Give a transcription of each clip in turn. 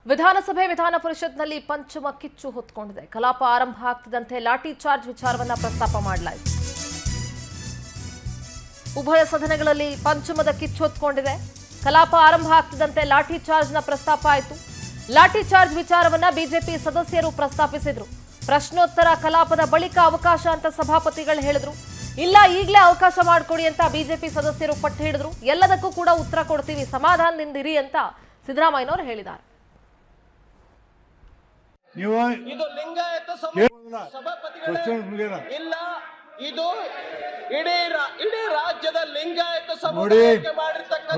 ವಿಧಾನಸಭೆ ವಿಧಾನ ಪರಿಷತ್ನಲ್ಲಿ ಪಂಚಮ ಕಿಚ್ಚು ಹೊತ್ತುಕೊಂಡಿದೆ. ಕಲಾಪ ಆರಂಭ ಆಗ್ತಿದ್ದಂತೆ ಲಾಠಿ ಚಾರ್ಜ್ ವಿಚಾರವನ್ನ ಪ್ರಸ್ತಾಪ ಮಾಡಲಾಯಿತು. ಉಭಯ ಸದನಗಳಲ್ಲಿ ಪಂಚಮದ ಕಿಚ್ಚು ಹೊತ್ತುಕೊಂಡಿದೆ. ಕಲಾಪ ಆರಂಭ ಆಗ್ತಿದ್ದಂತೆ ಲಾಠಿ ಚಾರ್ಜ್ನ ಪ್ರಸ್ತಾಪ ಆಯಿತು. ಲಾಠಿ ಚಾರ್ಜ್ ವಿಚಾರವನ್ನ ಬಿಜೆಪಿ ಸದಸ್ಯರು ಪ್ರಸ್ತಾಪಿಸಿದ್ರು. ಪ್ರಶ್ನೋತ್ತರ ಕಲಾಪದ ಬಳಿಕ ಅವಕಾಶ ಅಂತ ಸಭಾಪತಿಗಳು ಹೇಳಿದ್ರು. ಇಲ್ಲ, ಈಗಲೇ ಅವಕಾಶ ಮಾಡಿಕೊಡಿ ಅಂತ ಬಿಜೆಪಿ ಸದಸ್ಯರು ಪಟ್ಟು ಹಿಡಿದ್ರು. ಎಲ್ಲದಕ್ಕೂ ಕೂಡ ಉತ್ತರ ಕೊಡ್ತೀವಿ, ಸಮಾಧಾನದಿಂದಿರಿ ಅಂತ ಸಿದ್ದರಾಮಯ್ಯನವರು ಹೇಳಿದ್ದಾರೆ. ಇದು ಲಿಂಗಾಯತ ಸಭಾಪತಿಗಳೇ ಇಲ್ಲ, ಇದು ಇಡೀ ರಾಜ್ಯದ ಲಿಂಗಾಯತ ಸಮುದಾಯಕ್ಕೆ ಮಾಡಿರ್ತಕ್ಕಂಥ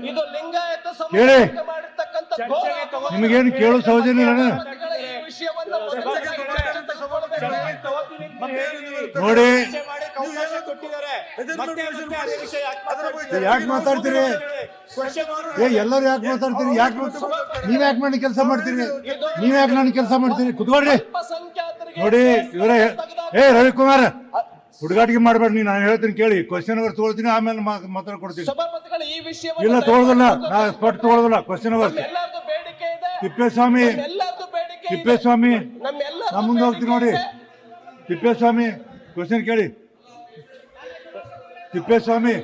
ಇದು ಲಿಂಗಾಯತ ಸಮುದಾಯಕ್ಕೆ ಮಾಡಿರ್ತಕ್ಕಂಥ ನಿಮಗೇನು ಕೇಳೋ ಸೌಜನ್ಯ ನೋಡಿ. ಯಾಕೆ ಮಾತಾಡ್ತೀರಿ? ಎಲ್ಲರೂ ಯಾಕೆ ಮಾತಾಡ್ತೀರಿ? ನೀವ್ ಯಾಕೆ ಮಾಡಿ ಕೆಲಸ ಮಾಡ್ತೀರಿ? ನೀವ್ ಯಾಕೆ ನಾನು ಕೆಲಸ ಮಾಡ್ತೀರಿ? ಕುತ್ಕೊಳ್ರಿ. ನೋಡಿ ಇವರೇ, ರವಿಕುಮಾರ್ ಹುಡುಗಾಟಿಗೆ ಮಾಡ್ಬೇಡಿ. ನಾನು ಹೇಳ್ತೀನಿ ಕೇಳಿ. ಕ್ವಶನ್ ಅವರ್ ತಗೊಳ್ತೀನಿ, ಆಮೇಲೆ ಮಾತಾಡ್ ಕೊಡ್ತೀನಿ. ಇಲ್ಲ ತಗೊಳ್ಳೋದಿಲ್ಲ, ನಾ ಸ್ಪಟ್ ತಗೊಳ್ಳೋದಿಲ್ಲ. ಕ್ವಶನ್ ಅವರ್ ತಿಪ್ಪೇಸ್ವಾಮಿ ನಾ ಮುಂದೆ ಹೋಗ್ತೀನಿ. ನೋಡಿ ತಿಪ್ಪೇಸ್ವಾಮಿ ಕ್ವಶನ್ ಕೇಳಿ. ತಿಪ್ಪೇಸ್ವಾಮಿ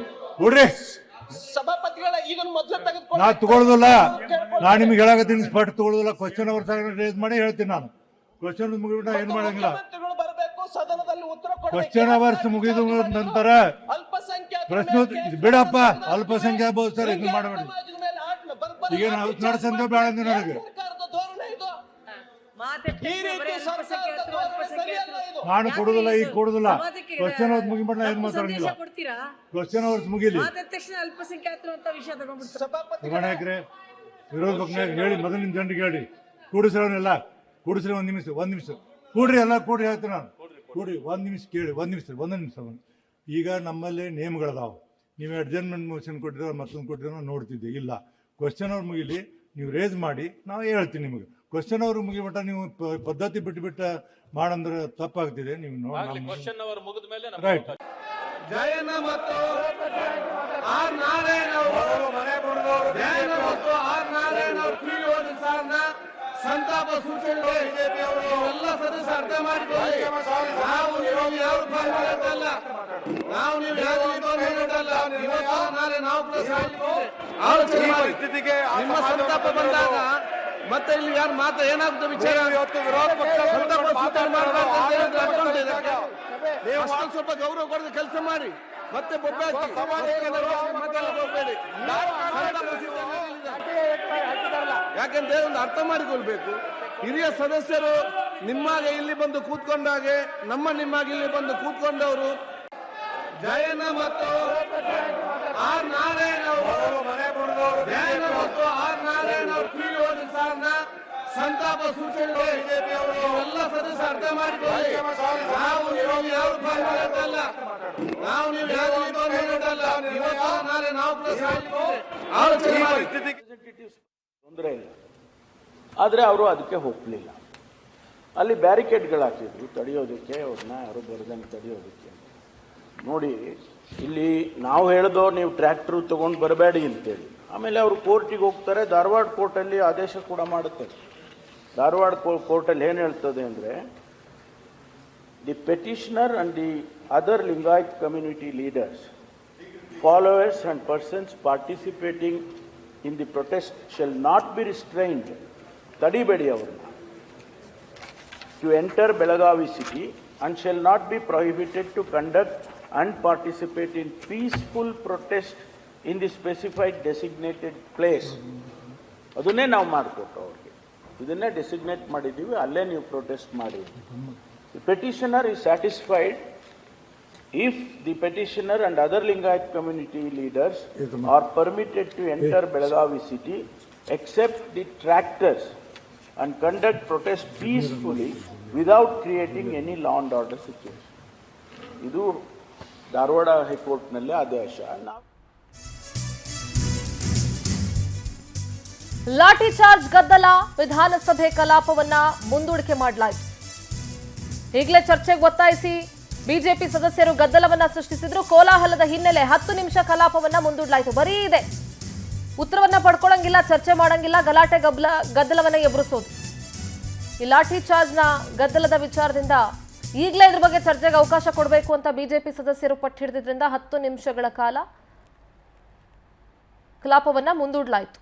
ನೋಡ್ರಿ, ನಾ ತಗೊಳ್ಳೋದಿಲ್ಲ. ನಾ ನಿಮ್ಗೆ ಹೇಳಾಕತ್ತೀನಿ, ಸ್ಪಟ್ ತಗೊಳ್ಳೋದಿಲ್ಲ. ಕ್ವಶನ್ ಅವರ್ ರೇಸ್ ಮಾಡಿ ಹೇಳ್ತೀನಿ. ನಾನು ಕ್ವಶನ್ ಮುಗಿಬಿಟ್ಟ ಏನ್ ಮಾಡಂಗಿಲ್ಲ. ಕ್ವಶನ್ ಅವರ್ಸ್ ಮುಗಿದ ನಂತರ ಪ್ರಶ್ನೆ ಬಿಡಪ್ಪ. ಅಲ್ಪಸಂಖ್ಯಾತ ಬಹುದು ಸರ್, ಇದನ್ನ ಮಾಡಬೇಡಿ. ಈಗ ನಡೆಸಂತ ಬೇಡ ನನಗೆ. ನಾನು ಕೊಡುದಿಲ್ಲ, ಈಗ ಕೊಡುದಿಲ್ಲ. ಕ್ವಶನ್ ಅವರ್ಸ್ ಮುಗಿಬಿಟ್ಟ ಏನ್ ಮಾತಾಡಂಗಿಲ್ಲ. Question hours ಮುಗಿಲಿ. ನಾಯಕ್ರೆ ವಿರೋಧ ಪಕ್ಷ ಹೇಳಿ, ಮೊದಲಿನ ಜನರಿಗೆ ಹೇಳಿ, ಕೂಡಿಸ್ರವನ್ನೆಲ್ಲ ಕೂಡಿಸ್ರಿ. ಒಂದ್ ನಿಮಿಷ ಕೂಡ್ರಿ, ಎಲ್ಲ ಕೂಡ್ರಿ ಹೇಳ್ತೀನಿ ನಾನು. ಕೂಡಿ ಒಂದ್ ನಿಮಿಷ ಕೇಳಿ. ಒಂದ್ ನಿಮಿಷ. ಈಗ ನಮ್ಮಲ್ಲಿ ನೇಮಗಳದಾವು. ನೀವು ಅಡ್ಜಸ್ಟ್ಮೆಂಟ್ ಮೋಷನ್ ಕೊಟ್ಟಿದ್ರೆ ಮತ್ತೊಂದು ಕೊಟ್ಟಿದ್ರೆ ನೋಡ್ತಿದ್ದೆ. ಇಲ್ಲ, ಕ್ವಶನ್ ಅವ್ರು ಮುಗಿಲಿ, ನೀವು ರೇಸ್ ಮಾಡಿ, ನಾವು ಹೇಳ್ತೀನಿ ನಿಮಗೆ. ಕ್ವಶನ್ ಅವ್ರು ಮುಗಿಬಿಟ್ಟ ನೀವು ಪದ್ಧತಿ ಬಿಟ್ಟು ಮಾಡಂದ್ರೆ ತಪ್ಪಾಗ್ತಿದೆ. ನೀವು ನೋಡಿ ರೈಟ್. ಜಯನ ಮತ್ತು ಆರ್ ನಾರಾಯಣ ಸಂತಾಪ ಸೂಚನೆ ಎಲ್ಲ ಸದಸ್ಯ ಅರ್ಥ ಮಾಡಿಕೊಳ್ಳಿ. ನಾವು ಯಾವ ಭಾಗವಲ್ಲ, ನಾವು ನೀವು ನಾಳೆ ನಾವು ಪರಿಸ್ಥಿತಿಗೆ ನಿಮ್ಮ ಸಂತಾಪ ಬಂದಾಗ ಮತ್ತೆ ಇಲ್ಲಿ ಯಾರು ಮಾತ್ರ ಏನಾಗುತ್ತೆ ವಿಚಾರ. ಸಂತಾಪ ಸೂಚನೆ ಸ್ವಲ್ಪ ಗೌರವ ಕೊಡದ ಕೆಲಸ ಮಾಡಿ. ಮತ್ತೆ ಯಾಕೆಂದ್ರೆ ಒಂದು ಅರ್ಥ ಮಾಡಿಕೊಳ್ಬೇಕು. ಹಿರಿಯ ಸದಸ್ಯರು ನಿಮ್ಮಾಗೆ ಇಲ್ಲಿ ಬಂದು ಕೂತ್ಕೊಂಡಾಗೆ ನಿಮ್ಮಾಗೆ ಇಲ್ಲಿ ಬಂದು ಕೂತ್ಕೊಂಡವರು ಜಯನ ಮತ್ತು ಆರ್ ನಾರಾಯಣ ಸಂತಾಪ ಸೂಚನೆ ಎಲ್ಲ ಸದಸ್ಯ ಅರ್ಥ ಮಾಡಿಕೊಳ್ಳಿ. ನಾವು ಯಾವ ಭಾಗವಲ್ಲ, ನಾವು ನಾಳೆ ನಾವು ತೊಂದರೆ ಇಲ್ಲ. ಆದರೆ ಅವರು ಅದಕ್ಕೆ ಹೋಗಲಿಲ್ಲ. ಅಲ್ಲಿ ಬ್ಯಾರಿಕೇಡ್ಗಳು ಹಾಕಿದ್ರು ತಡೆಯೋದಕ್ಕೆ, ಅವ್ರನ್ನ ಯಾರು ಬರದಂಗೆ ತಡೆಯೋದಕ್ಕೆ. ನೋಡಿ, ಇಲ್ಲಿ ನಾವು ಹೇಳ್ದೋ ನೀವು ಟ್ರ್ಯಾಕ್ಟರ್ ತಗೊಂಡು ಬರಬೇಡಿ ಅಂತೇಳಿ. ಆಮೇಲೆ ಅವರು ಕೋರ್ಟಿಗೆ ಹೋಗ್ತಾರೆ. ಧಾರವಾಡ ಕೋರ್ಟಲ್ಲಿ ಆದೇಶ ಕೂಡ ಮಾಡುತ್ತದೆ. ಧಾರವಾಡ ಕೋರ್ಟಲ್ಲಿ ಏನು ಹೇಳ್ತದೆ ಅಂದರೆ, the petitioner and the other Lingayat community leaders, followers and persons participating in the protest shall not be restrained, ತಡಿಬೇಡಿ ಅವ್ರನ್ನ, to enter Belagavi city and shall not be prohibited to conduct and participate in peaceful protest in the specified designated place. ಅದನ್ನೇ ನಾವು ಮಾಡಿಕೊಟ್ಟು ಅವ್ರಿಗೆ, ಇದನ್ನೇ designate ಮಾಡಿದ್ದೀವಿ, ಅಲ್ಲೇ ನೀವು protest ಮಾಡಿ. The petitioner is satisfied if the petitioner and other Lingayat community leaders are permitted to enter Belagavi city, accept the tractors and conduct protest peacefully without creating any law and order situation. ಇದು ಧಾರವಾಡ ಹೈಕೋರ್ಟ್ನಲ್ಲಿ ಆದೇಶ. ಲಾಠಿ charge ಗದ್ದಲ, ವಿಧಾನಸಭೆ ಕಲಾಪವನ್ನ ಮುಂದೂಡಿಕೆ ಮಾಡಲಾಯಿತು. ಈಗಲೇ ಚರ್ಚೆಗೆ ಒತ್ತಾಯಿಸಿ ಬಿಜೆಪಿ ಸದಸ್ಯರು ಗದ್ದಲವನ್ನ ಸೃಷ್ಟಿಸಿದ್ರು. ಕೋಲಾಹಲದ ಹಿನ್ನೆಲೆ 10 ನಿಮಿಷ ಕಲಾಪವನ್ನ ಮುಂದೂಡಲಾಯಿತು. ಬರೀ ಇದೆ ಉತ್ತರವನ್ನ ಪಡ್ಕೊಳಂಗಿಲ್ಲ, ಚರ್ಚೆ ಮಾಡಂಗಿಲ್ಲ, ಗಲಾಟೆ ಗದ್ದಲವನ್ನ ಎದುರಿಸೋದು. ಈ ಲಾಠಿ ಚಾರ್ಜ್ನ ಗದ್ದಲದ ವಿಚಾರದಿಂದ ಈಗಲೇ ಇದ್ರ ಬಗ್ಗೆ ಚರ್ಚೆಗೆ ಅವಕಾಶ ಕೊಡಬೇಕು ಅಂತ ಬಿಜೆಪಿ ಸದಸ್ಯರು ಪಟ್ಟು ಹಿಡಿದ್ರಿಂದ 10 ನಿಮಿಷಗಳ ಕಾಲ ಕಲಾಪವನ್ನ ಮುಂದೂಡಲಾಯಿತು.